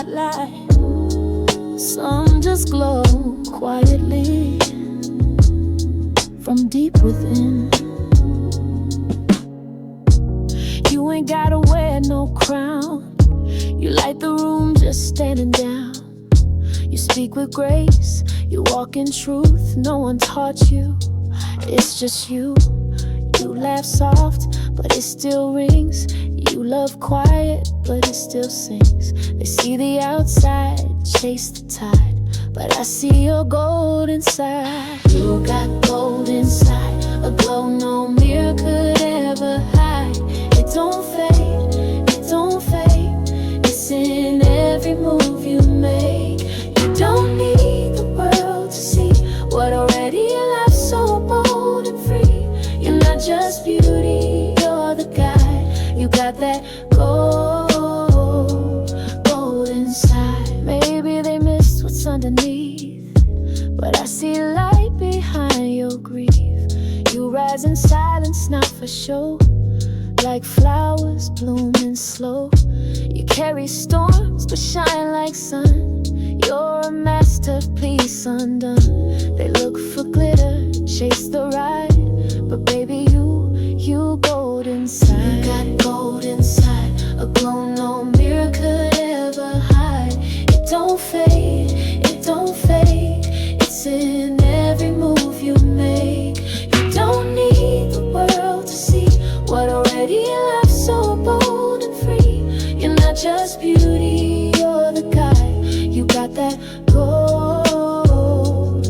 spotlight. Some just glow quietly from deep within. You ain't gotta wear no crown. You light the room just standing down. You speak with grace, you walk in truth. No one taught you, it's just you. You laugh soft, but it still rings. You love quiet, but it still sings. They see the outside, chase the tide, but I see your gold inside. You got gold inside, a glow no mirror could ever hide. It don't fade, it don't fade. It's in every move you make. You don't need the world to see what already you love, so bold and free. You're not just beauty, you're the guide. You got that gold inside. Maybe they missed what's underneath, but I see light behind your grief. You rise in silence, not for show, like flowers blooming slow. You carry storms, but shine like sun. You're a masterpiece undone. They look for glitter, chase the ride, but baby you gold inside. You got gold inside, a glow no mirror could ever hide. It don't fade, it don't fade. It's in every move you make. You don't need the world to see what already you love, so bold and free. You're not just beauty, you're the guide. You got that gold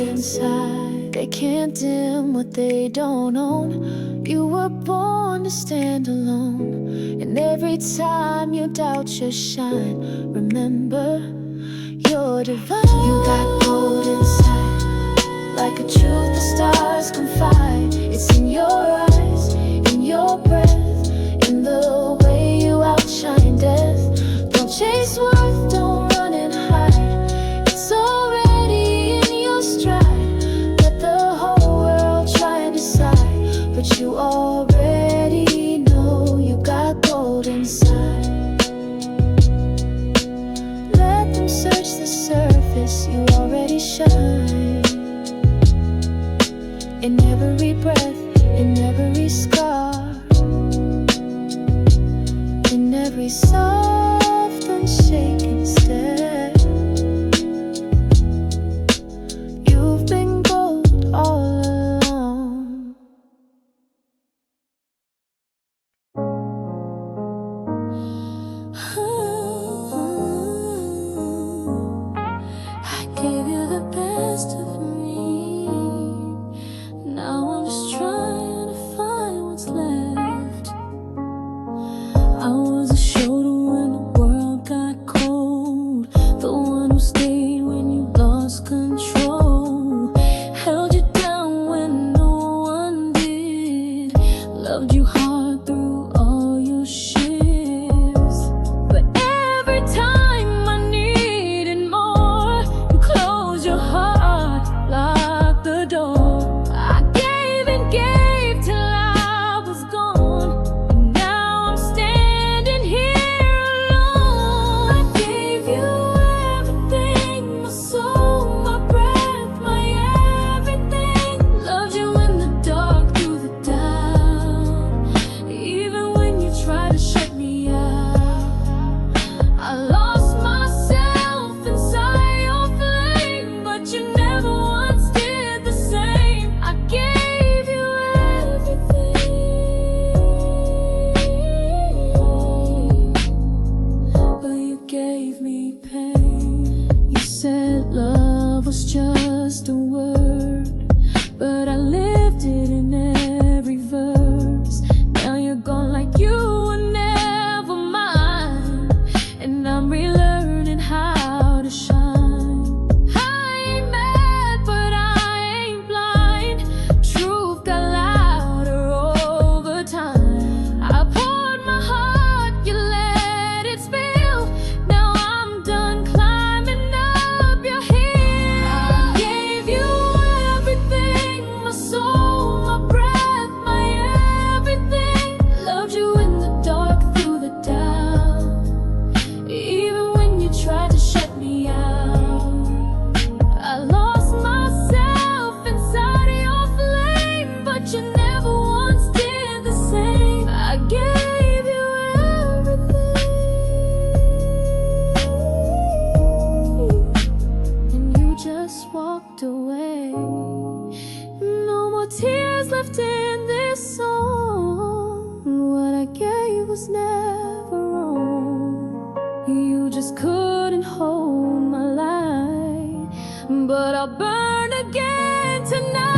inside. They can't dim what they don't own. You were born to stand alone, and every time you doubt your shine, remember you're divine. You got gold inside, like a truth the stars confide. It's in your eyes, in your breath, in the way you outshine death. Don't chase worth, don't run and hide. It's already in your stride. Let the whole world try and decide, but you already know you got gold inside. Let them search the surface, you already shine. In every breath, in every scar, in every soft unshaken step. You've been gold all along. I gave you the best of me. Now I'm just trying to find what's left. I was a shoulder when the world got cold, the one who stayed when you lost control, held you down when no one did, loved you hard through all your shifts. But every time I needed more, you closed your heart, locked the door. I gave and gave till I was gone, and now I'm standing here alone. I gave you everything, my soul, my breath, my everything. Loved you in the dark, through the doubt, even when you tried to shut me out. I lost myself inside your flame, but you never once did the same. I gave you everything, but you gave me pain. You said love was just a word, but I lived it in every verse. Now you're gone like you were never mine, and I'm relearning how to shine. I ain't mad, but I ain't blind. Truth got louder over time. I poured my heart, you let it spill. Now I'm done couldn't hold my light, but I'll burn again tonight.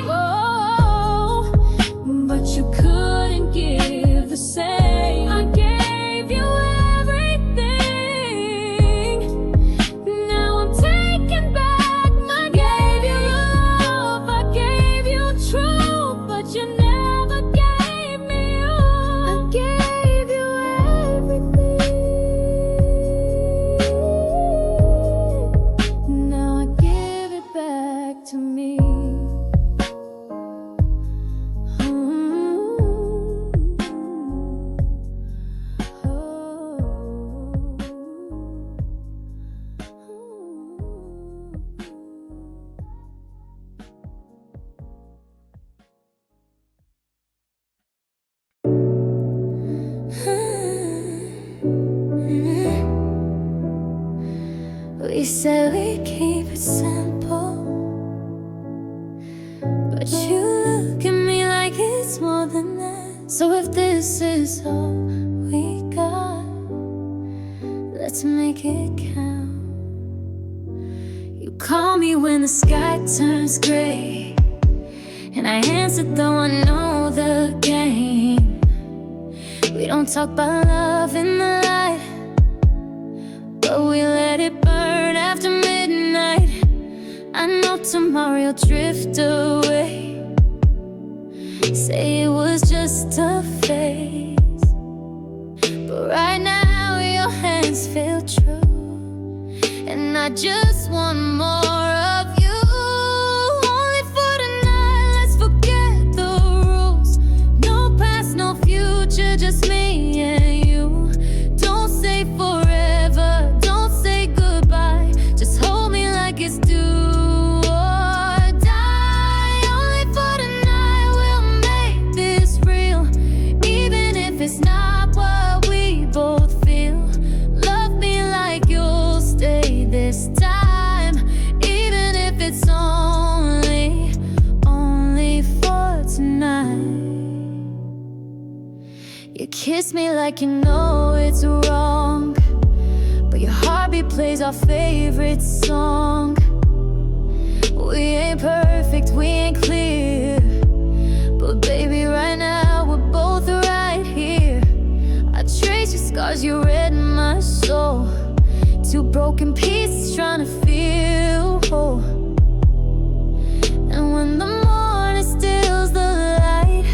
Oh, but you couldn't give the same. I gave you everything. Now I'm taking back my gave you love, I gave you truth, but you never gave me you. I gave you everything. Now I give it back to me. We said we'd keep it simple, but you look at me like it's more than that. So if this is all we got, let's make it count. You call me when the sky turns gray, and I answer though I know the game. We don't talk about love in the light, but we let it burn after midnight. I know tomorrow you'll drift away, say it was just a phase, but right now your hands feel true, and I just want more of you. Only for tonight, let's forget the rules. No past, no future, just me and you. Don't say forever, don't say goodbye, just hold me like it's do or die. Only for tonight, we'll make this real, even if it's not what we both feel. Love me like you'll stay this time, even if it's only for tonight. You kiss me like you know it's wrong, but your heartbeat plays our favorite song. We ain't perfect, we ain't clear, but baby right now we're both right here. I trace your scars, you read my soul. Two broken pieces trying to feel whole. And when the morning steals the light,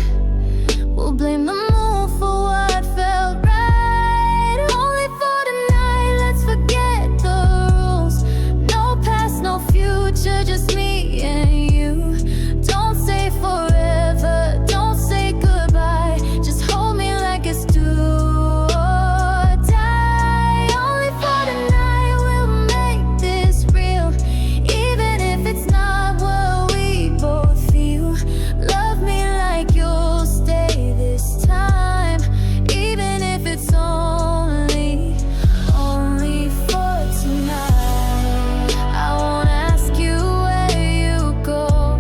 we'll blame the moon for what felt right. Only for tonight, let's forget the rules. No past, no future, just me and you. Don't say forever, don't say goodbye, just hold me like it's do or die. Only for tonight, we'll make this real, even if it's not what we both feel. Love me like you'll stay this time, even if it's only for tonight. I won't ask you where you go,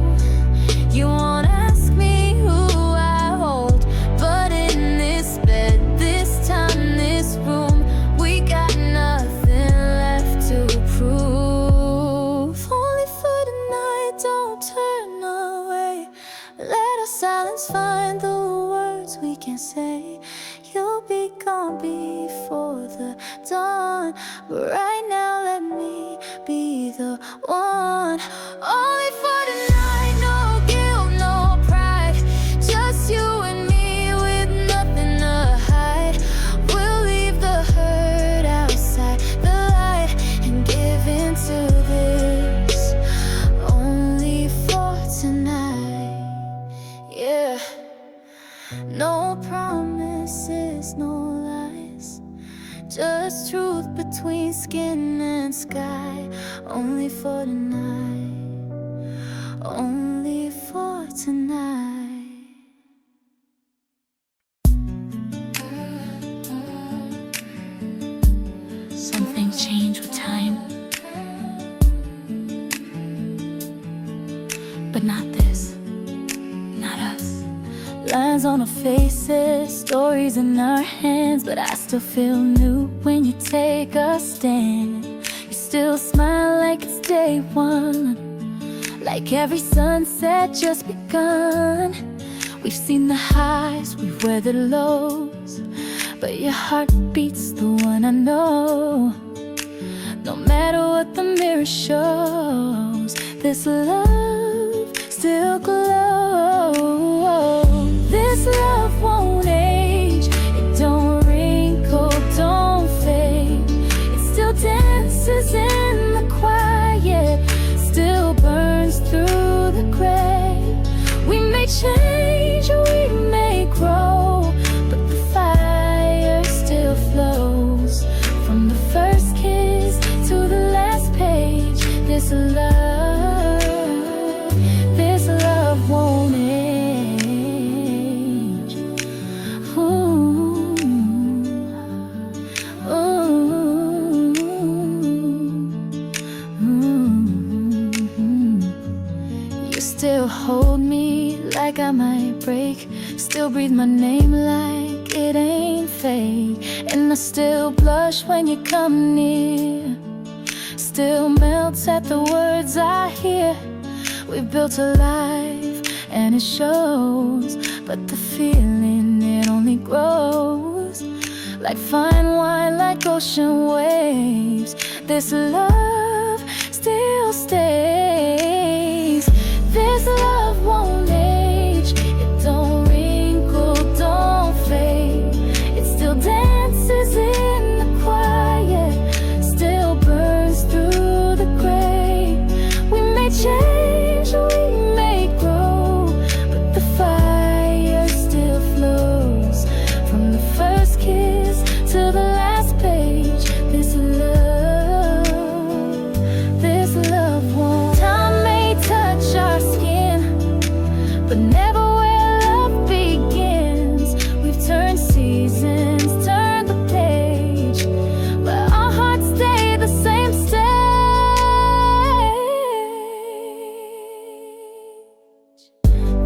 you won't ask me who I hold, but in this bed, this time, this room, we got nothing left to prove. Only for tonight, don't turn away, let our silence find the words we can say. You'll be gone before the dawn, but right now let me be the one. Only for tonight, no guilt, no pride, just you and me with nothing to hide. We'll leave the hurt outside the light and give into this. Only for tonight, yeah. No promises, no lies, just truth between skin and sky. Only for tonight, only for tonight. Something changed with time, but not this, not us. Lines on our faces, stories in our hands, but I still feel new when you take a stand. You still smile like it's day one, like every sunset just begun. We've seen the highs, we've weathered lows, but your heart beats the one I know. No matter what the mirror shows, this love still glows. This love won't age, it don't wrinkle, don't fade. It still dances in the quiet, still burns through the gray. We may change, we may grow, but the fire still flows. From the first kiss to the last page, this love won't age. Ooh, ooh, ooh. You still hold me like I might break, still breathe my name like it ain't fake. And I still blush when you come near, still melts at the words I hear. We've built a life and it shows, but the feeling, it only grows. Like fine wine, like ocean waves, this love still stays. This love won't age, it don't wrinkle, don't fade. It still dances in the quiet, still burns through the gray. We may change, we may grow, but the fire still flows. From the first kiss to the last page, this love won't. Time may touch our skin, but never where love begins. We've turned seasons, turned the page, but our hearts stay the same stage.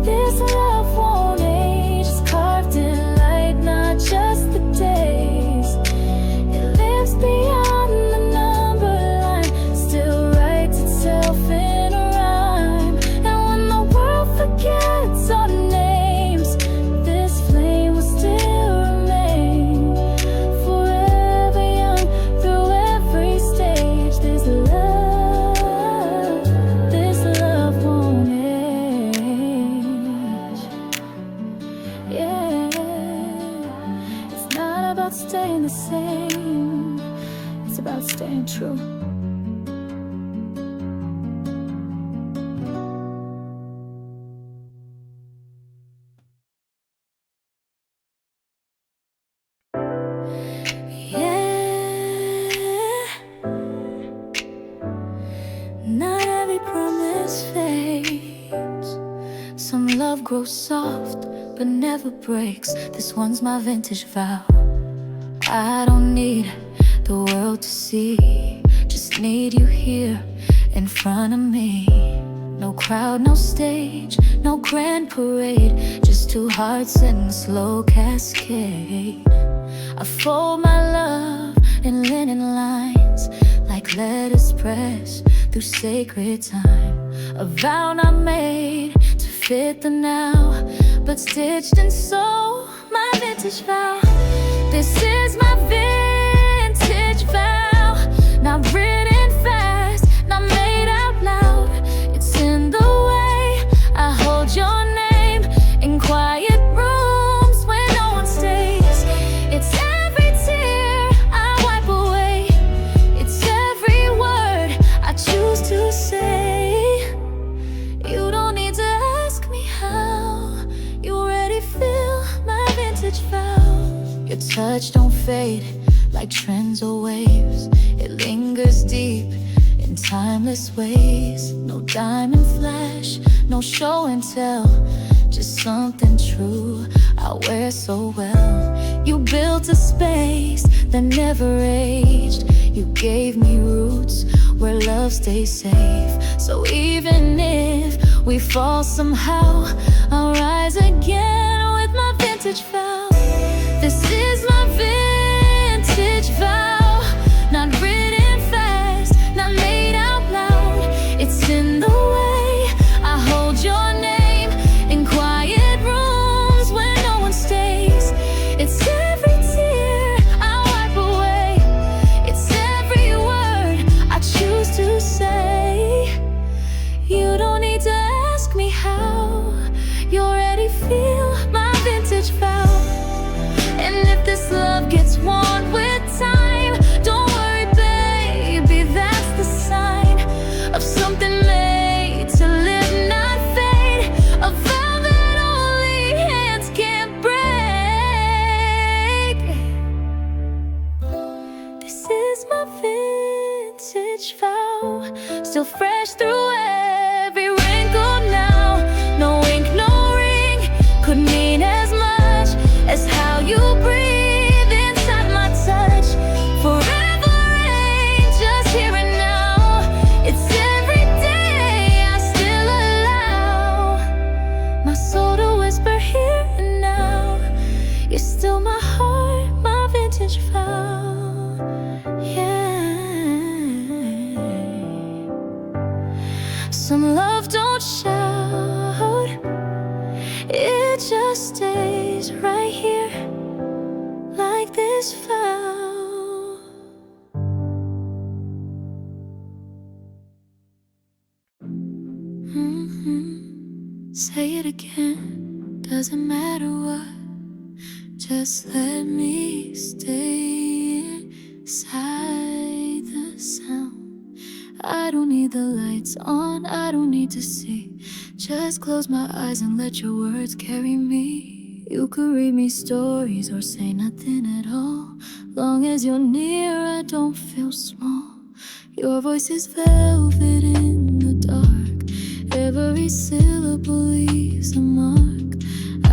This love won't age, it's carved in light, not just the days. It lives beyond the number line, still writes itself in a rhyme. And when the world forgets our names, this flame will still remain. Forever young, through every stage. This love won't age. Yeah, it's not about staying the same, it's about staying true. Yeah, not every promise fades. Some love grows soft but never breaks. This one's my vintage vow. I don't need the world to see, just need you here in front of me. No crowd, no stage, no grand parade, just two hearts in a slow cascade. I fold my love in linen lines, like letters pressed through sacred time. A vow not made to fit the now, but stitched in soul, my vintage vow. This is my vintage vow, not written fast, not made out loud. It's in the way I hold your name in quiet rooms where no one stays. It's every tear I wipe away, it's every word I choose to say. You don't need to ask me how, you already feel my vintage vow. Your touch don't fade like trends or waves, it lingers deep in timeless ways. No diamond flash, no show and tell, just something true I wear so well. You built a space that never aged, you gave me roots where love stays safe. So even if we fall somehow, I'll rise again with my vintage vow. still fresh through every wrinkle now. No ink, no ring could mean as much as how you breathe inside my touch. Forever ain't just here and now. It's every day I still allow my soul to whisper here and now. You're still my heart, my vintage vow. Yeah. Some love don't shout, it just stays right here like this vow. Say it again, doesn't matter what. Just let me stay inside the sound. I don't need the lights on, I don't need to see. Just close my eyes and let your words carry me. You could read me stories or say nothing at all. Long as you're near, I don't feel small. Your voice is velvet in the dark. Every syllable leaves a mark.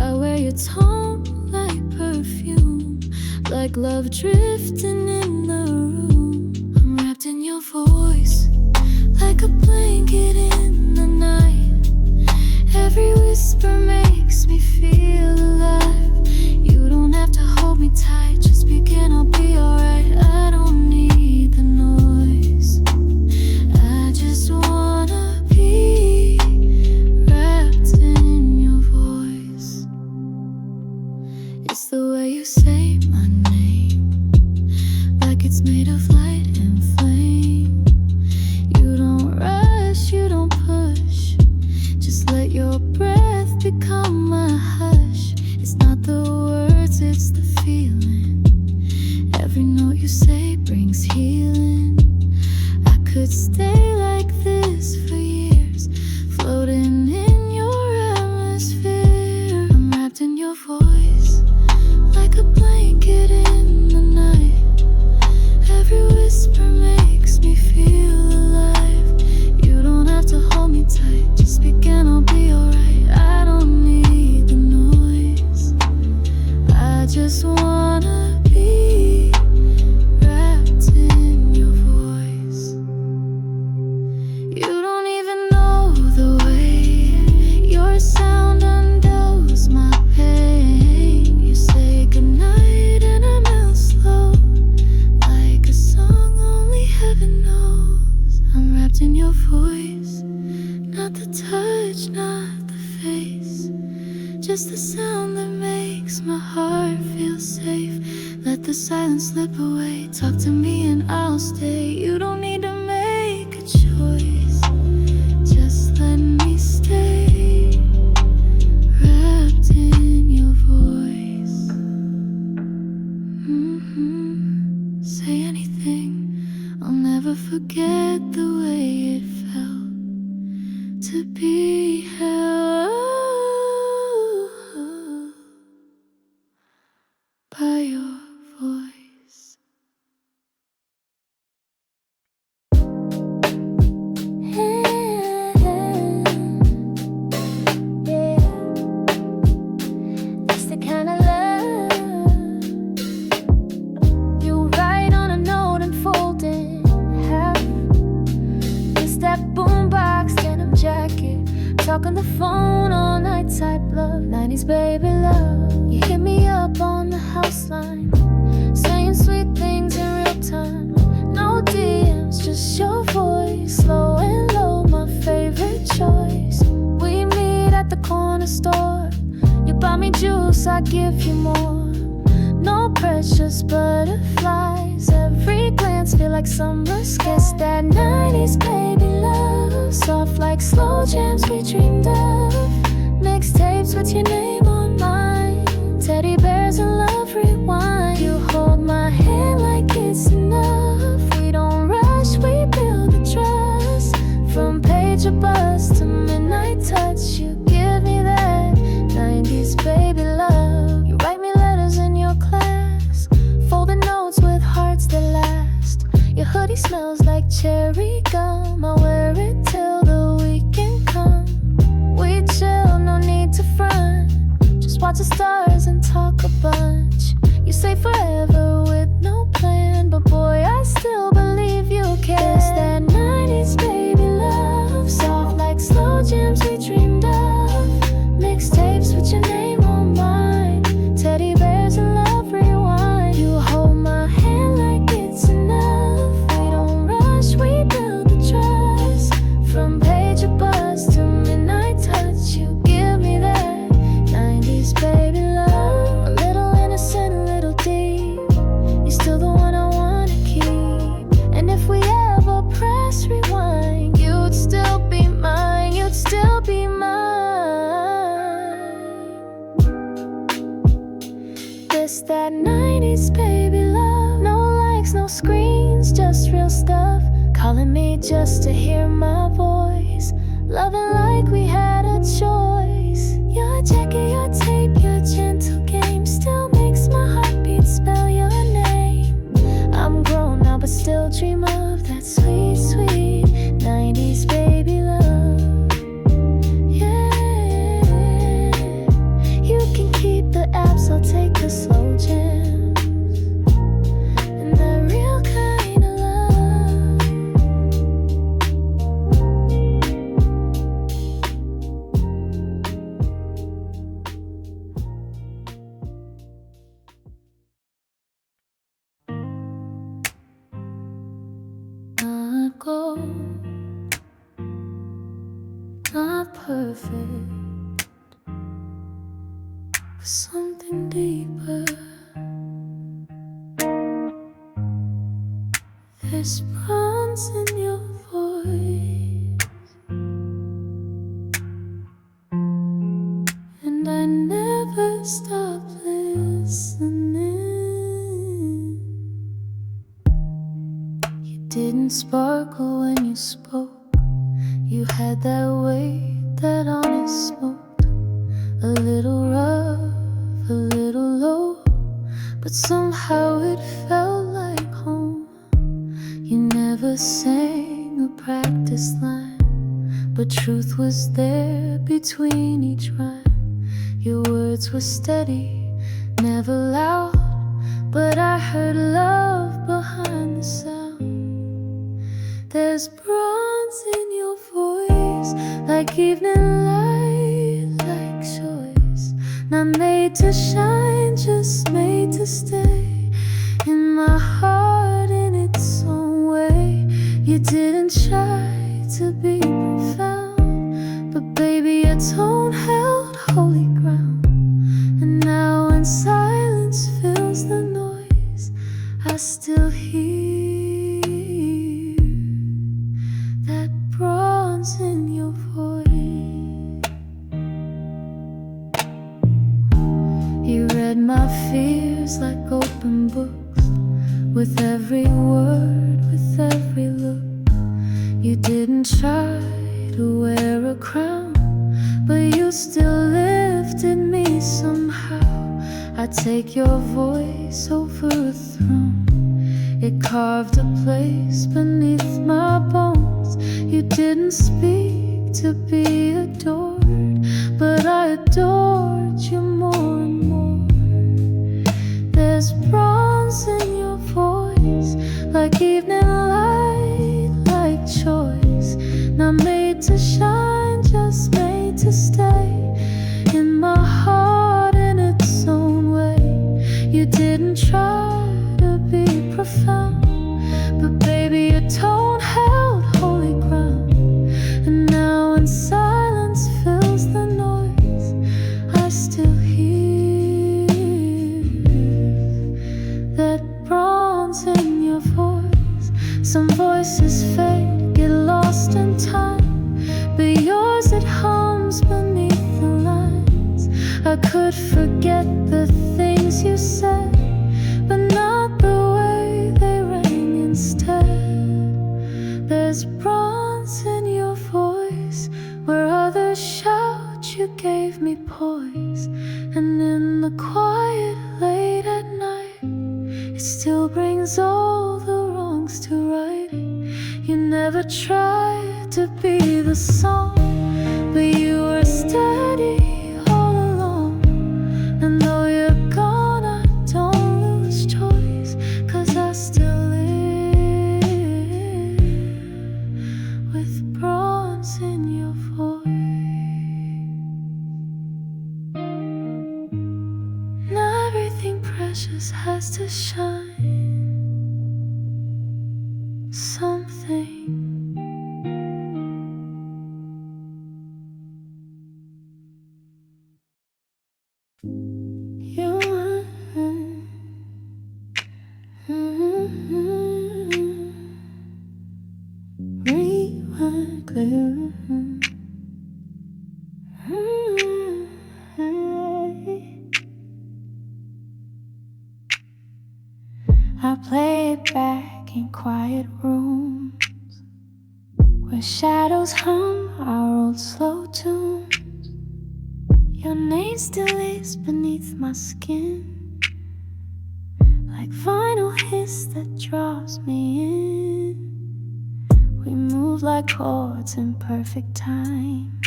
I wear your tone like perfume, like love drifting in the room. I'm wrapped in your voice, like a blanket in the night. Every whisper makes me feel alive. You don't have to hold me tight, just begin, I'll be alright. I don't need the noise, I just wanna be wrapped in your voice. It's the way you say my name, like it's made of light and flame. You don't rush, you don't push, just let your breath become my hush. It's not the words, it's the feeling. Every note you say brings healing. I could stay like this for years, floating in your atmosphere. I'm wrapped in your voice, like a blanket in the night. Every whisper makes me feel alive. You don't have to hold me tight, just begin, I'll be alright. I don't need the noise, I just wanna be wrapped in your voice. You don't even know the way your sound undoes my pain. You say goodnight and I melt slow, like a song only heaven knows. I'm wrapped in your voice, not the touch, not the face, just the sound that makes my heart feel safe. Let the silence slip away, talk to me and I'll stay. You don't need to make a choice, just let me stay wrapped in your voice. Say anything, I'll never forget the way it felt to be held by your voice. Yeah, that's the kind of love you write on a note and fold in half. It's that boombox denim jacket, talk on the phone all night type love. 90s baby love. You hit me up on the house line, saying sweet things in real time. No DMs, just your voice, slow and low, my favorite choice. We meet at the corner store, you buy me juice, I give you more. No precious butterflies, every glance feel like summer skies. That 90s baby love, soft like slow jams we dreamed of. Mixtapes with your name on mine, teddy bears and love rewind. You hold my hand like it's enough. We don't rush, we build the trust. From page of buzz to midnight touch, you give me that 90s baby love. You write me letters in your class, folded notes with hearts that last. Your hoodie smells like cherry gum, I wear watch the stars and talk a bunch. You say forever with no plan, but boy, I still believe you can. It's that 90s baby love, soft like slow jams we dreamed of. Mixtapes with your name on mine, teddy bears and love rewind. You hold my hand like it's enough. We don't rush, we build the trust. From page of buzz to midnight touch, you give me that 90s baby love. A little innocent, a little deep. You're still the one I wanna keep. And if we ever press rewind, you'd still be mine, you'd still be mine. This that 90s baby love. No likes, no screens, just real stuff. Calling me just to hear my voice. Loving like we had a choice. Your jacket, your tape, your gentle game still makes my heartbeat spell your name. I'm grown now but still dream of that sweet, sweet 90s baby love. Yeah, you can keep the apps, I'll take the slow jams. And that real kind of love. Not gold, not perfect, but something deeper. There's bronze in your voice, and I never stop listening. You didn't sparkle when you spoke. You had that way, that honest smoke. A little rough, a little low, but somehow it felt like home. You never sang a practice line, but truth was there between each rhyme. Your words were steady, never loud, but I heard love behind the sound. There's bronze in your voice, like evening light, like choice. Not made to shine, just made to stay in my heart in its own way. You didn't try to be profound, but baby, your tone held holy ground. And now when silence fills the noise, I still hear that bronze in your voice. You read my fears like open books, with every word, with every look. You didn't try to wear a crown, but you still lifted me somehow. I take your voice over a throne. It carved a place beneath my bones. You didn't speak to be adored, but I adored you more and more. There's bronze in your voice, like evening light, like choice. Not made to shine, just made to stay in my heart in its own way. You didn't try to be profound, but baby, your tone held holy ground. And now when silence fills the noise, I still hear that bronze in your voice. Some voices fade, get lost in time, but yours, it hums beneath the lines. I could forget the things you said, but not the way they rang instead. There's bronze in your voice, where others shout, you gave me poise. And in the quiet late at night, it still brings all the wrongs to right. You never tried to be the song, but you were steady all along. Rewind, clear. I play it back in quiet rooms where shadows hum our old slow tunes. Your name still is beneath my skin, like vinyl hiss that draws me in. We move like chords in perfect time.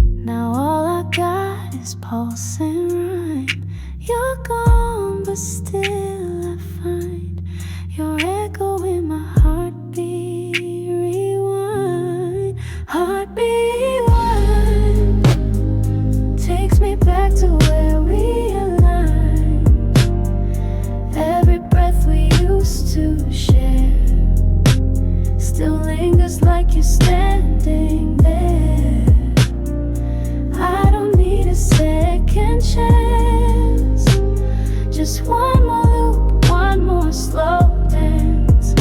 Now all I got is pulse and rhyme. You're gone, but still I find your echo in my heartbeat. Rewind, heartbeat rewind. Takes me back to where we aligned. Every breath we used to share still lingers like you're standing there. I don't need a second chance. Just one more loop, one more slow dance.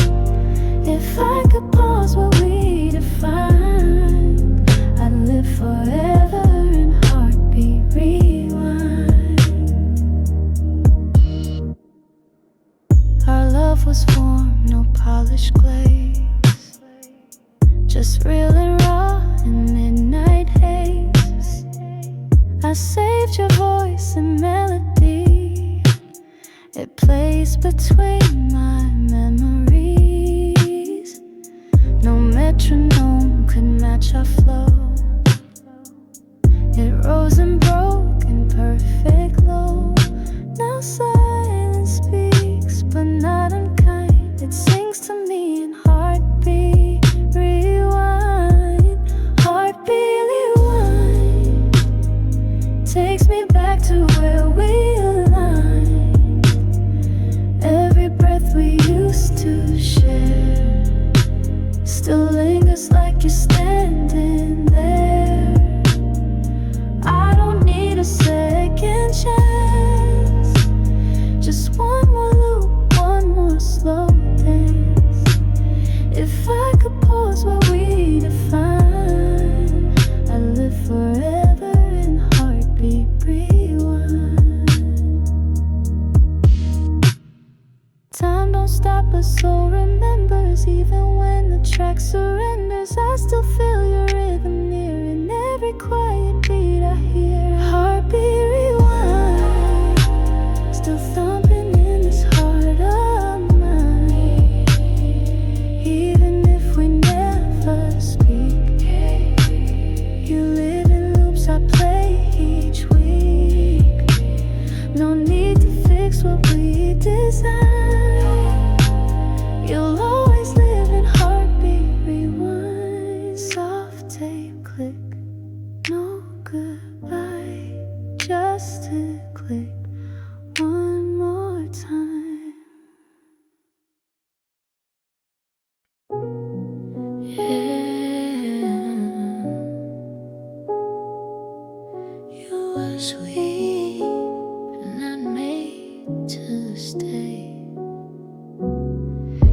If I could pause what we define, I'd live forever in heartbeat rewind. Our love was warm, no polished glaze, just real and raw in midnight haze. I saved your voice and melody. It plays between my memories. No metronome could match our flow. It rose and broke in perfect low. Now silence speaks, but not unkind. It sings to me in heartbeat rewind. Heartbeat rewind. Takes me back to where we aligned. Every breath we used to share still lingers like you're standing there. I don't need a second chance. Just one more loop, one more slow dance. If I could pause what we define, I'd live forever in heartbeat rewind. Time don't stop us, so remembers. Even when the track surrenders, I still feel your rhythm near in every quiet beat I hear. Heartbeat rewind, still thumping in this heart of mine. Even if we never speak, you live in loops I play each week. No need to fix what we design. You'll always live in heartbeat rewind. Soft tape click, no goodbye, just to click one more time. Yeah, you were sweet and not made to stay.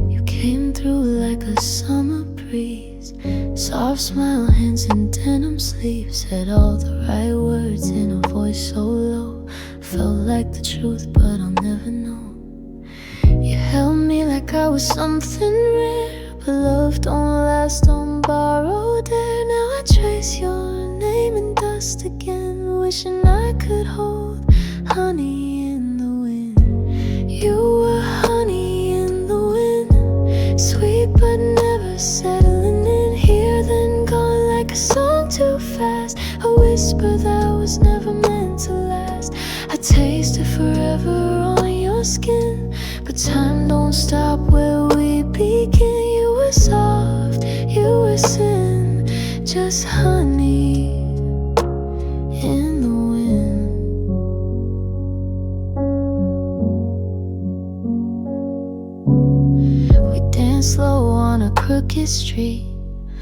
You came through like a summer breeze. Soft smile, hands in denim sleeves. Said all the right words in a voice so low. Felt like the truth, but I'll never know. You held me like I was something rare, but love don't last on borrowed air. Now I trace your name in dust again, wishing I could hold honey in the wind. You were honey in the wind, sweet but never settling in. Here then gone like a song too fast, a whisper that was never meant to last. I tasted forever on your skin, but time don't stop where we begin. You were soft, you were sin, just honey in the wind. We danced slow on a crooked street.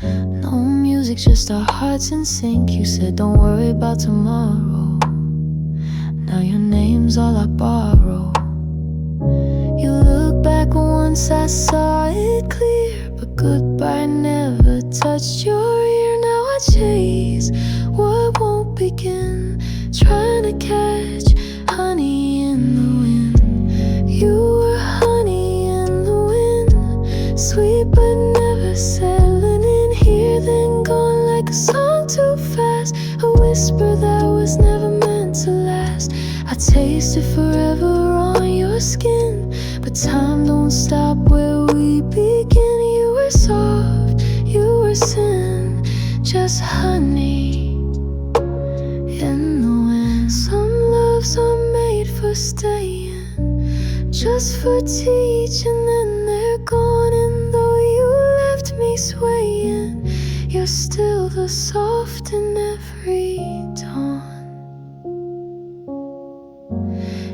No music, just our hearts in sync. You said don't worry about tomorrow. Now your name's all I borrow. You look once I saw it clear, but goodbye never touched your ear. Now I chase what won't begin, trying to catch honey in the wind. You were honey in the wind, sweet but never settling in here, then gone like a song too fast, a whisper that was never meant to last. I tasted forever on your skin, but time don't stop where we begin. You were soft, you were sin, just honey in the wind. Some loves are made for staying, just for teaching, then they're gone. And though you left me swaying, you're still the soft in every dawn.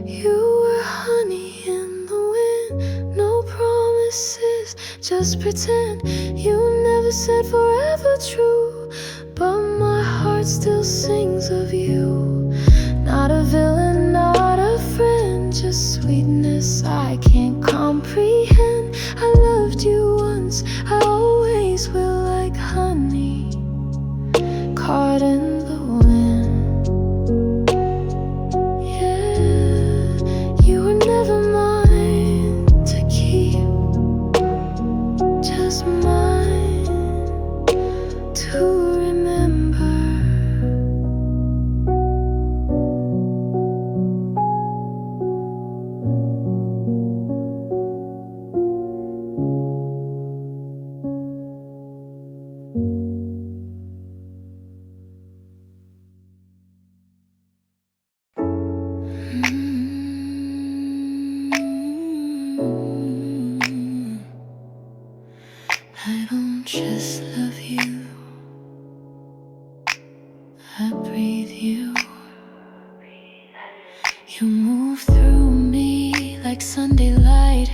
You were honey in the wind, no promises, just pretend. You never said forever true, but my heart still sings of you. Not a villain, not a friend, just sweetness I can't comprehend. I loved you once, I always will, like honey caught in the wind. Yeah, you were never mine to keep, just mine to remember. I don't just love you, I breathe you. You move through me like Sunday light,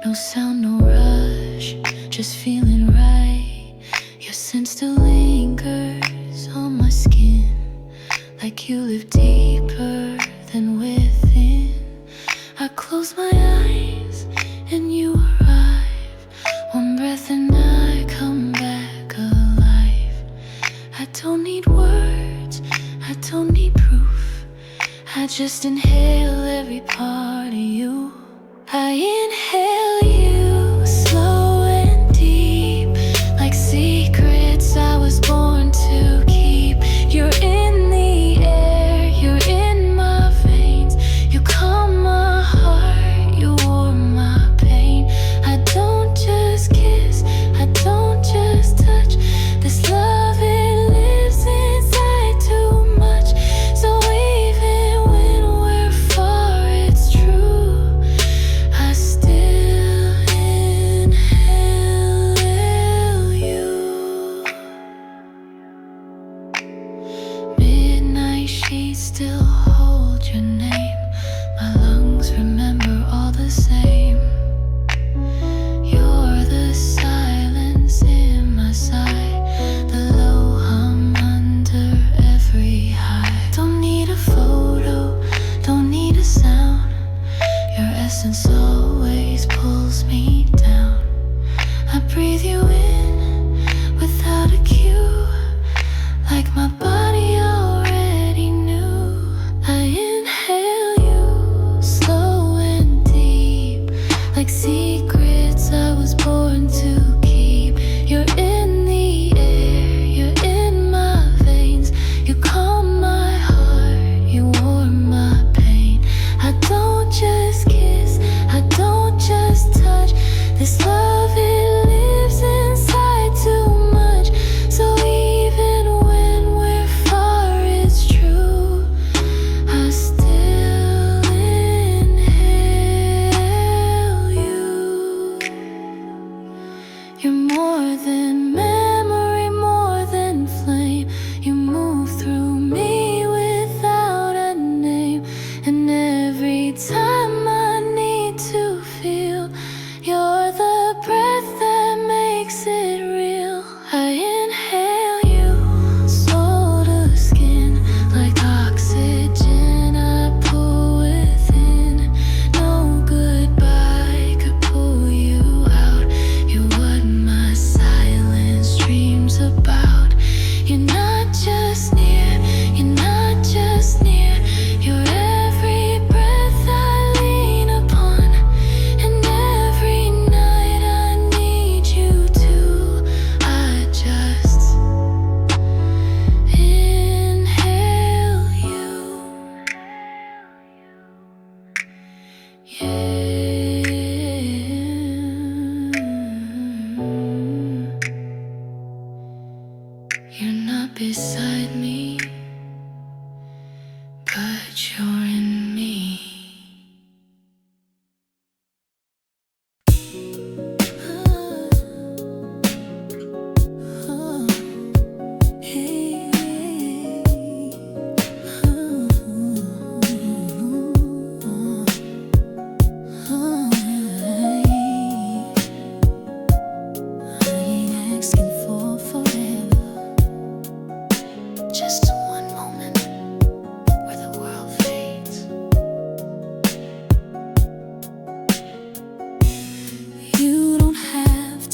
no sound, no rush, just feeling right. Your scent still lingers on my skin, like you live deeper than within. I close my eyes and you arrive, one breath and I come back alive. I don't need words, I don't need proof, I just inhale every part of you. I inhale you slow and deep, like secrets I was born to keep. You're in the air, you're in my veins, you calm my heart, you warm my pain. I don't just kiss, I don't just touch, this love it lives inside too much. So even when we're far, it's true, I still inhale you. Midnight sheets still hold your name, my lungs remember all the same. You're the silence in my sigh, the low hum under every high. Don't need a photo, don't need a sound, your essence always pulls me down. I breathe you in without a cue, like my body already knew. I inhale you slow and deep, like secrets I was born to keep. You're in the air, you're in my veins, you calm my heart, you warm my pain. I don't just kiss, I don't just touch, this love it lives inside too much. So even when we're far, it's true, I still inhale you. You're more than memory, more than flame, you move through me without a name. And every time I need to feel, you're the breath that makes it real. I inhale you, soul to skin, like oxygen I pull within. No goodbye could pull you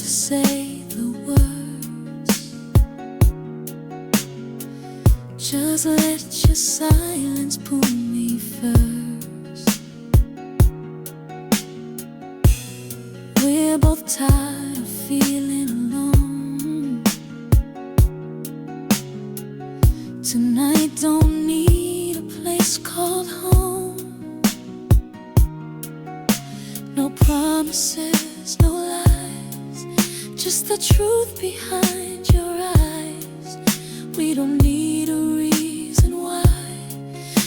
to say the words. Just let your silence pull me first. We're both tired of feeling alone. Tonight don't need a place called home. No promises, no lies, just the truth behind your eyes. We don't need a reason why.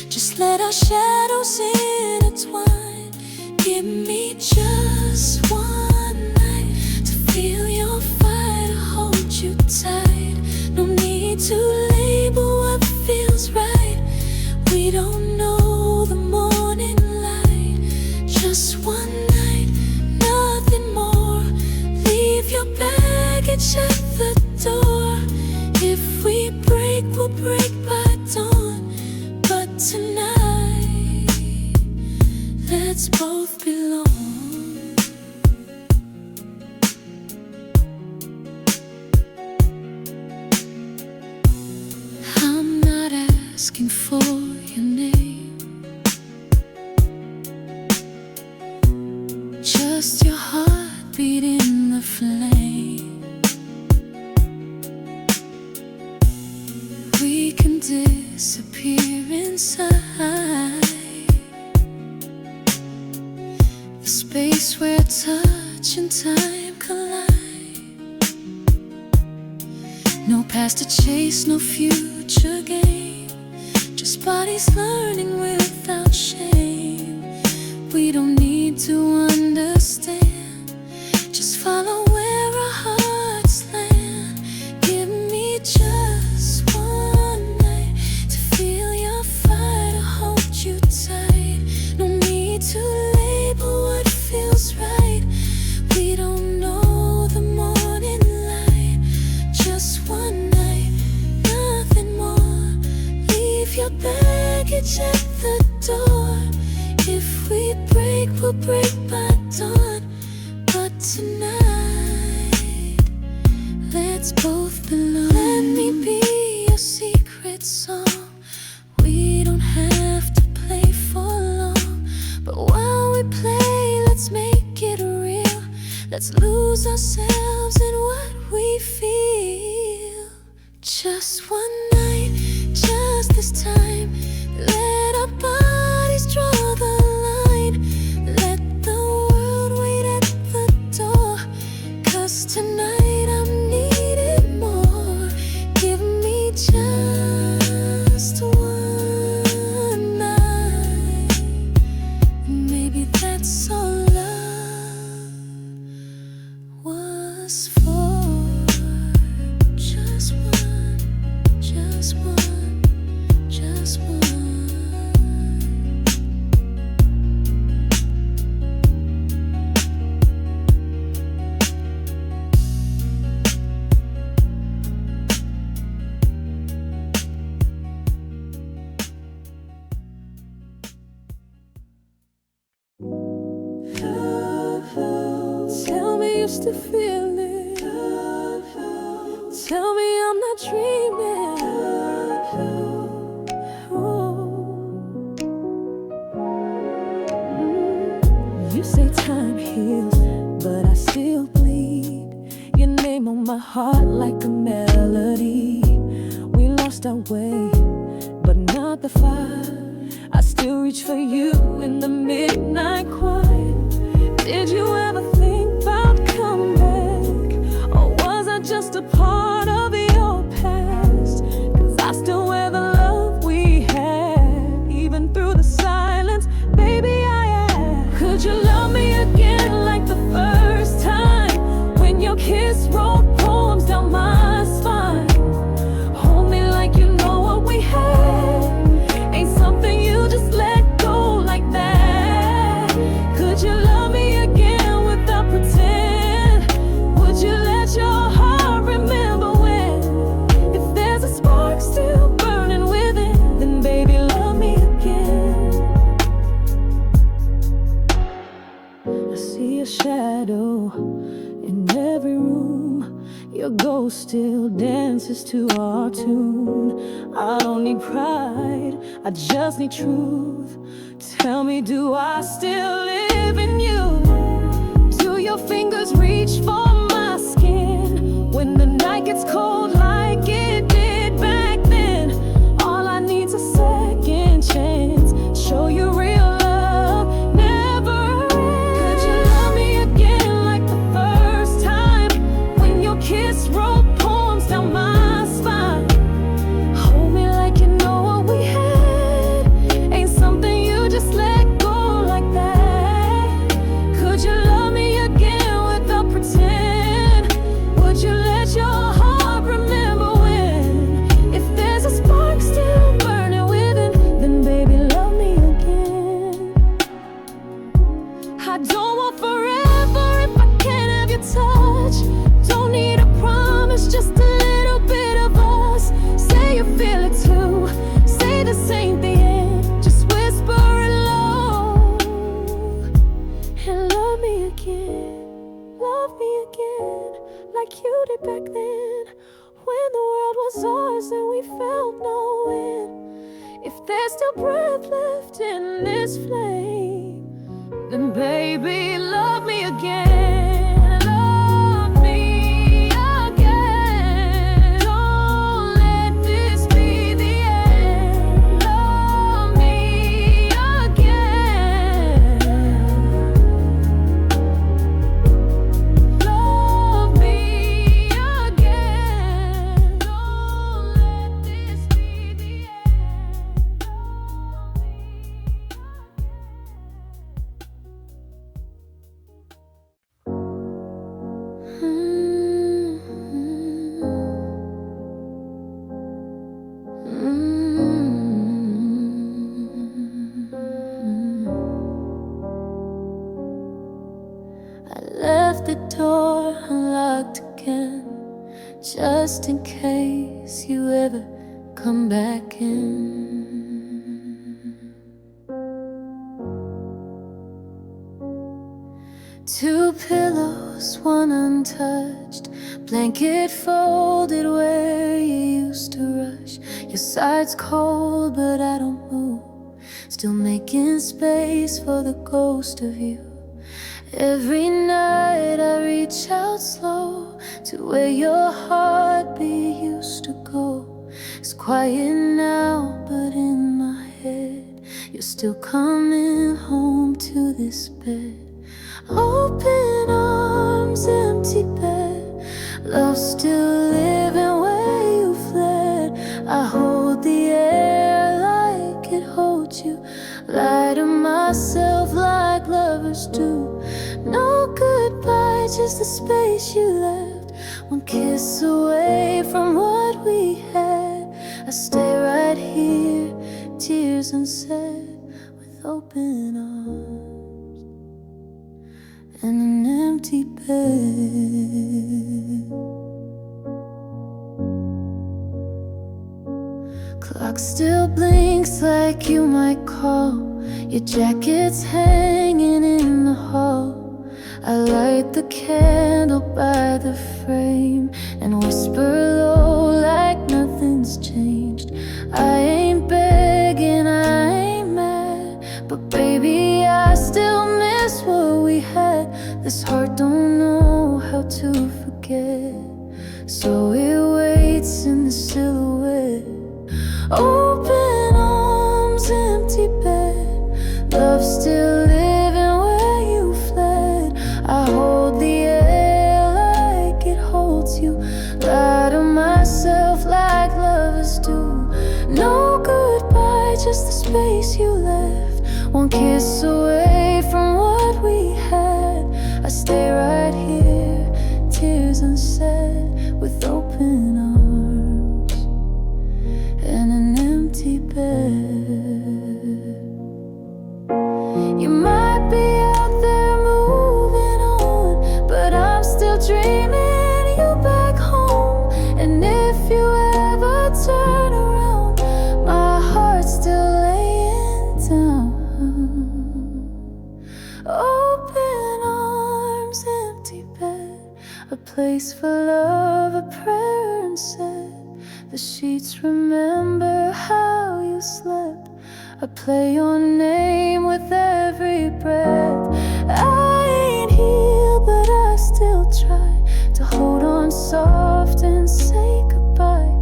Just let our shadows intertwine. Give me just one night to feel your fire, to hold you tight. No need to label what feels right. We don't know the morning light. Just one night, nothing more. Leave your baggage at the door. If we break, we'll break by dawn. But tonight, let's both belong. I'm not asking for your name, just your heartbeat in the flame. We can disappear inside the space where touch and time collide. No past to chase, no future gain, just bodies learning without shame. We don't need to understand, just follow where our hearts land. Give me just one night to feel your fire, to hold you tight. No need to label what feels right. We don't know the morning light. Just one night, nothing more. Leave your baggage at the door. If we break, we'll break by dawn. But tonight, let's both belong. Let me be your secret song. We don't have to play for long, but while we play, let's make it real. Let's lose ourselves in what we feel. Just one night, just this time. Let our bodies draw the line. Let the world wait at the door. 'Cause tonight I'm needing more. Give me just one night. Maybe that's all love was for. Just one, just one, just one. Tell me you still feel it. Tell me I'm not dreaming. You say time heals, but I still bleed. Your name on my heart like a melody. We lost our way, but not the fire. I still reach for you in the midnight quiet. Did you ever think about coming back? Or was I just a part of your past? 'Cause I still wear the love we had, even through the silence. Baby, I ask, could you love me again like the first time? When your kiss wrote poems down my spine. Hold me like you know what we had. Ain't something you just let go like that. Could you love me again without pretend? Would you let your heart remember when? If there's a spark still burning within, then baby love me again. I see a shadow In every room, your ghost still dances to our tune. I don't need pride, I just need truth. Tell me, do I still live in you? Do your fingers reach for my skin when the night gets cold like it did back then? All I need's a second chance. Show you real love, never ends. Could you love me again like the first time, when your kiss wrote poems down my spine? Hold me like you know what we had ain't something you just let go like that. Could you love me again without pretend? Would you let your heart remember when? If there's a spark still burning within, then baby love me again. I don't want forever if I can't have your touch. Don't need a promise, just a little bit of us. Say you feel it too, say this ain't the end. Just whisper it low and love me again. Love me again, like you did back then, when the world was ours and we felt no end. If there's still breath left in this flame, then baby, love me again. Love me again. Don't let this be the end. Love me again. Love me again. Don't let this be the end. Love me I left the door unlocked again, just in case you ever come back in. Two pillows, one untouched, blanket folded where you used to rush. Your side's cold, but I don't move, still making space for the ghost of you. Every night I reach out slow to where your heartbeat used to go. It's quiet now, but in my head you're still coming home to this bed. Open arms, empty bed, love still living where you fled. I hold the air like it holds you, lie to myself like lovers do. No goodbye, just the space you left, one kiss away from what we had. I stay right here, tears unsaid, with open arms and an empty bed. Clock still blinks like you might call, your jacket's hanging in the hall. I light the candle by the frame and whisper low like nothing's changed. I ain't begging, I ain't mad, but baby, I still miss what we had. This heart don't know how to forget, so it waits in the silhouette. Open arms, empty bed, love still living where you fled. I hold the air like it holds you, lie to myself like lovers do. No goodbye, just the space you left, one kiss away from what we had. I stay right here, tears unsaid, with open arms and an empty bed. You might be out there moving on, but I'm still dreaming you back home. And if you ever turn around, my heart's still laying down. Open arms, empty bed, a place for love, a prayer, and said, the sheets remember how you slept. I play your name with every breath. I ain't healed, but I still try to hold on soft and say goodbye.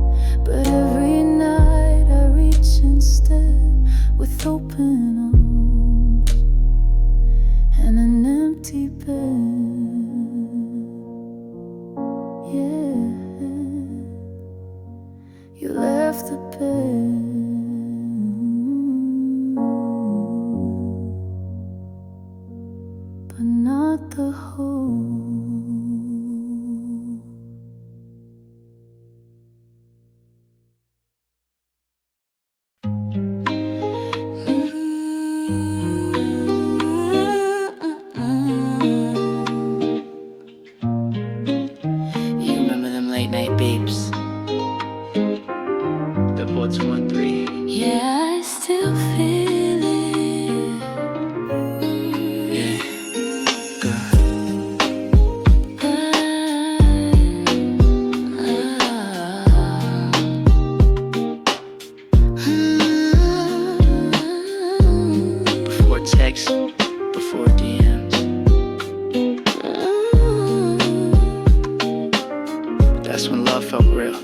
But every night I reach instead with open arms and an empty bed. Yeah, you left the bed, but not the hole. You remember them late night beeps? The 413. Yeah, I still feel it. Yeah, God. Before text, before DMs. That's when love felt real.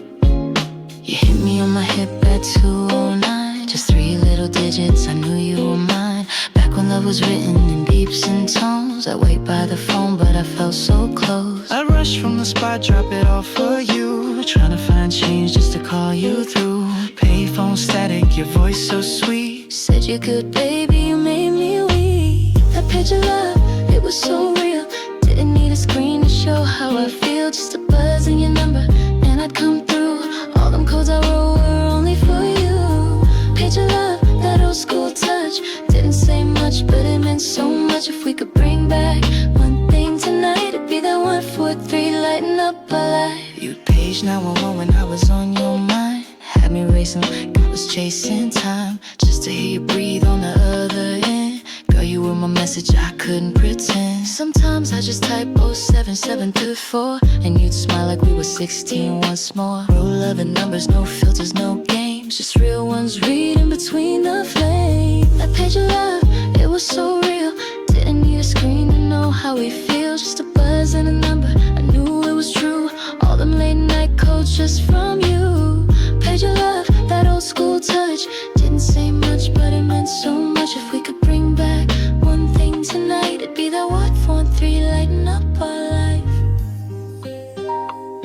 You hit me on my hip at 2:09. Just 3 little digits, I knew you were mine. Back when love was written in beeps and tones. I wait by the phone, but I felt so close. I rushed from the spot, drop it all for you. Trying to find change just to call you through. Payphone static, your voice so sweet. Said you could, baby, you made me weak. That picture love, it was so real. Didn't need a screen to show how I feel. Just a buzz in your number, and I'd come through. All them codes I wrote were only for you. Picture love, that old school touch. Didn't say much, but it meant so much. If we could bring back one thing tonight, it'd be that 1, 4, 3 lighting up our life. You'd page 911 when I was on your mind. Had me racing like I was chasing time. Just to hear you breathe on the other end. Girl, you were my message, I couldn't pretend. Sometimes I just type 07734, and you'd smile like we were 16 once more. Real love and numbers, no filters, no games. Just real ones reading between the flames. That page of love, it was so real. Didn't need a screen to know how we feel. Just a buzz and a number, I knew it was true. All them late night codes just from you. Page of love, that old school touch. Didn't say much, but it meant so much. If we could bring back one thing tonight, it'd be that 1, 4, 3 lighting up our life.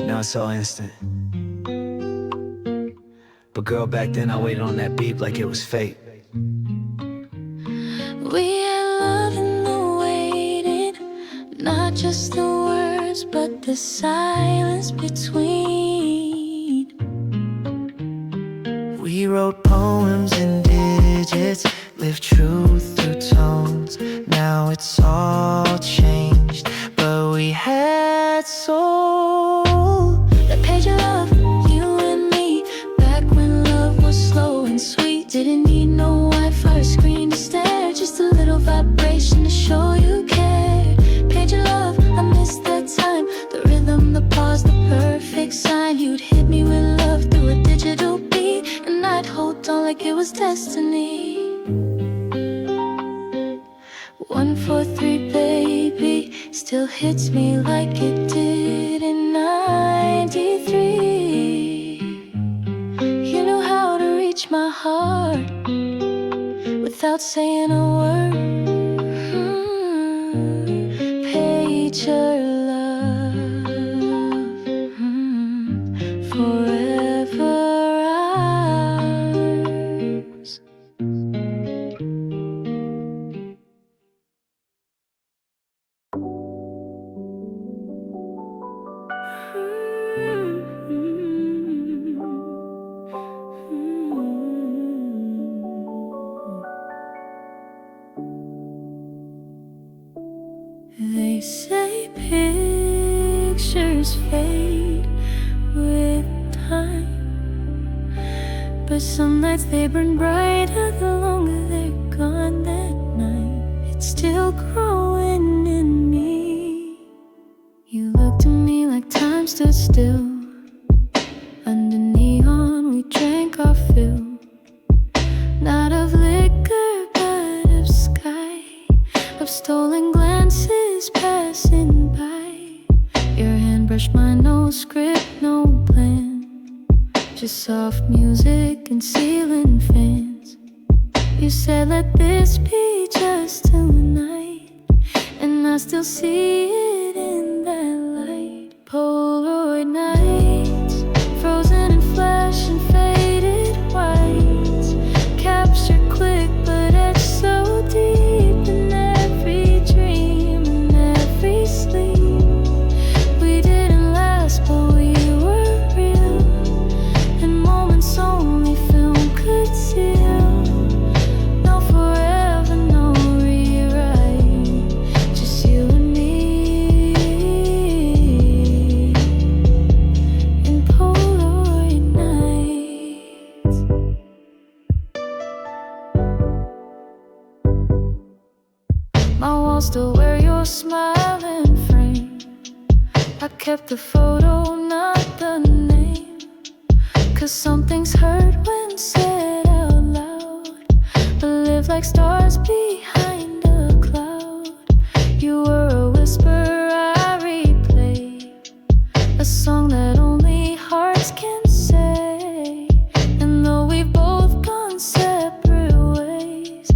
Now it's all instant. But girl, back then I waited on that beep like it was fate. We had love in the waiting, not just the words, but the silence between. We wrote poems in digits, lived truth through tones. Now it's all changed, but we had soul. That page of love, you and me, back when love was slow and sweet. Didn't need no Wi-Fi or screen to stare, just a little vibration to show you cared. Page of love, I missed that time. The rhythm, the pause, the perfect sign. You'd hit me with love through a digital beat, and I'd hold on like it was destiny. 1, 4, 3, baby, still hits me like it did in '93. You know how to reach my heart without saying a word. Page your love, forever ours. They say pictures fade with time, but some nights they burn brighter the longer they're gone. That night, it's still growing in me. You looked at me like stood still. Under neon we drank our fill, not of liquor but of sky, of stolen glances passing by. Your hand brushed my nose, script, no plan, just soft music and ceiling fans. You said let this be just tonight, and I still see it in that light. Polaroid nights, frozen in flash and faded whites, captured quick but etched so deep in every dream and every sleep. We didn't last but we were real, in moments only film could seal. No forever, no rewrite, just you and me in Polaroid nights. My walls still wear your smiling frame. I kept the photo, not the name, 'cause some things hurt when said out loud, but live like stars behind a cloud. You were a whisper I replay, a song that only hearts can say. And though we've both gone separate ways,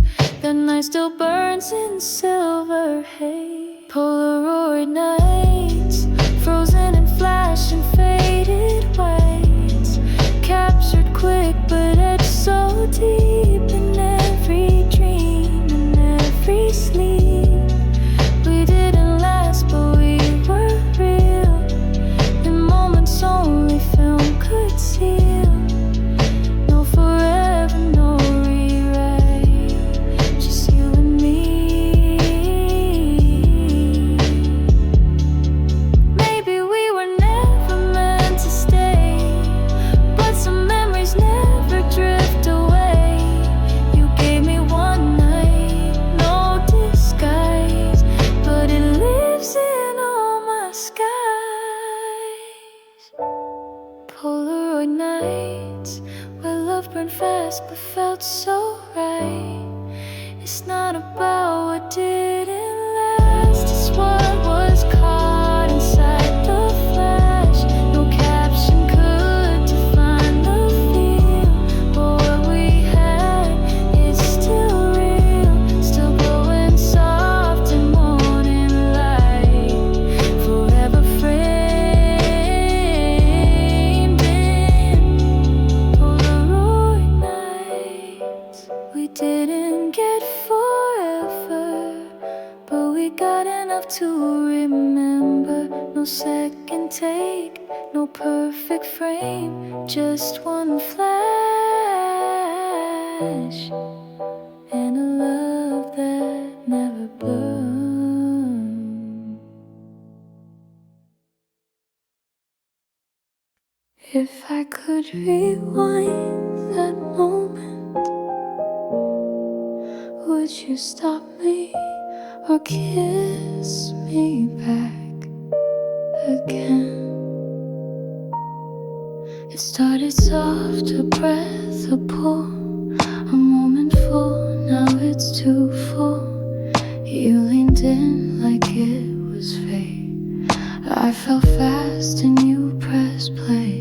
that night still burns in silver haze. Polaroid nights, frozen in flash and faded whites, captured quick but etched so deep in every dream and every sleep. We didn't last but we were real, in moments only film could seal. No forever, no rewrite, just you and me. Maybe we were never meant to stay, but some memories never drift away. You gave me one night, no disguise, but it lives in all my skies. Polaroid nights, where love burned fast but felt so right. It's not about what didn't last, it's what was caught inside the flash. No caption could define the feel, but what we had is still real, still glowing soft in morning light, forever framed in Polaroid nights. We didn't get forever, but we got enough to remember. No second take, no perfect frame, just one flash, and a love that never burned. If I could rewind that moment, would you stop me or kiss me back again? It started soft, a breath, a pull, a moment full, now it's too full. You leaned in like it was fate. I fell fast and you pressed play.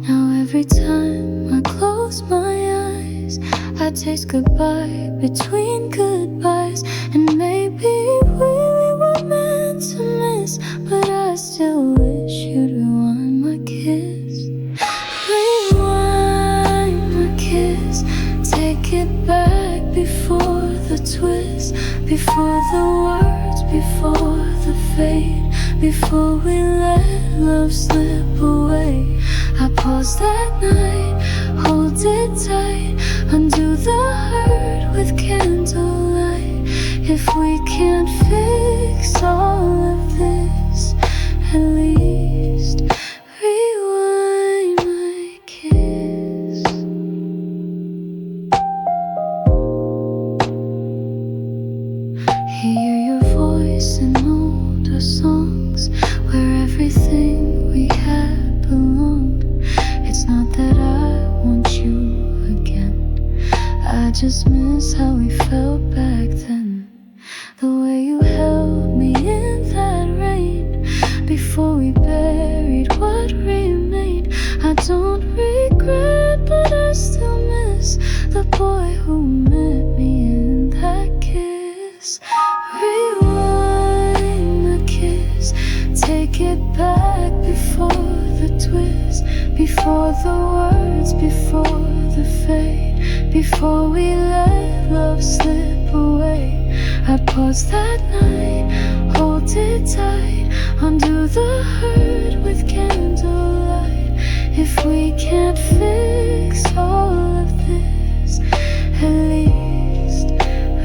Now every time I close my eyes, I taste goodbye between goodbyes. And maybe we were meant to miss, but I still wish you'd rewind my kiss. Rewind my kiss, take it back before the twist, before the words, before the fade, before we let love slip away. I pause that night, hold it tight, undo the hurt with candlelight. If we can't fix all of this, at least rewind my kiss. Hear your voice in older songs, where everything we just miss how we felt back then. The way you held me in that rain before we buried what remained. I don't regret, but I still miss the boy who met me in that kiss. Rewind the kiss, take it back before the twist, before the words, before the fade, before we let love slip away. I paused that night, hold it tight, undo the hurt with candlelight. If we can't fix all of this, at least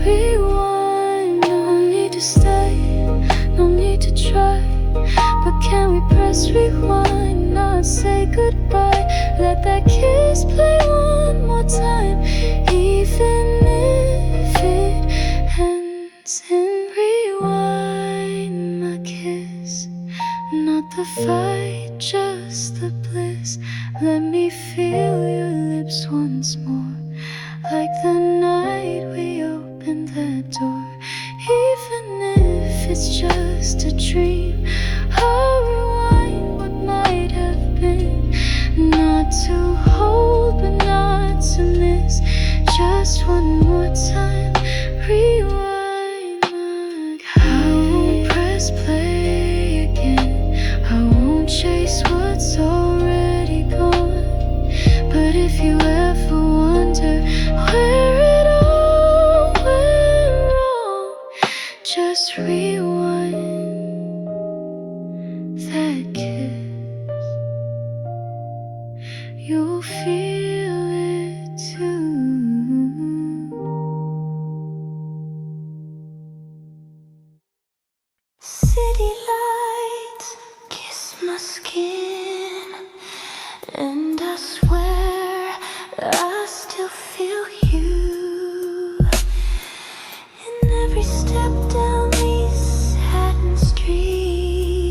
rewind. No need to stay, no need to try, but can we press rewind, not say goodbye? Let that kiss play one more time, even if it ends in rewind. My kiss, not the fight, just the bliss. Let me feel your lips once more, like the night we opened that door. Even if it's just a dream, I'll rewind what might have been. Not to hold, but not to miss. Just one more time, rewind. I won't press play again, I won't chase what's already gone. But if you ever wonder where it all went wrong, just rewind that kiss. You'll feel it too. City lights kiss my skin, and I swear I still feel you in every step down these satin streets.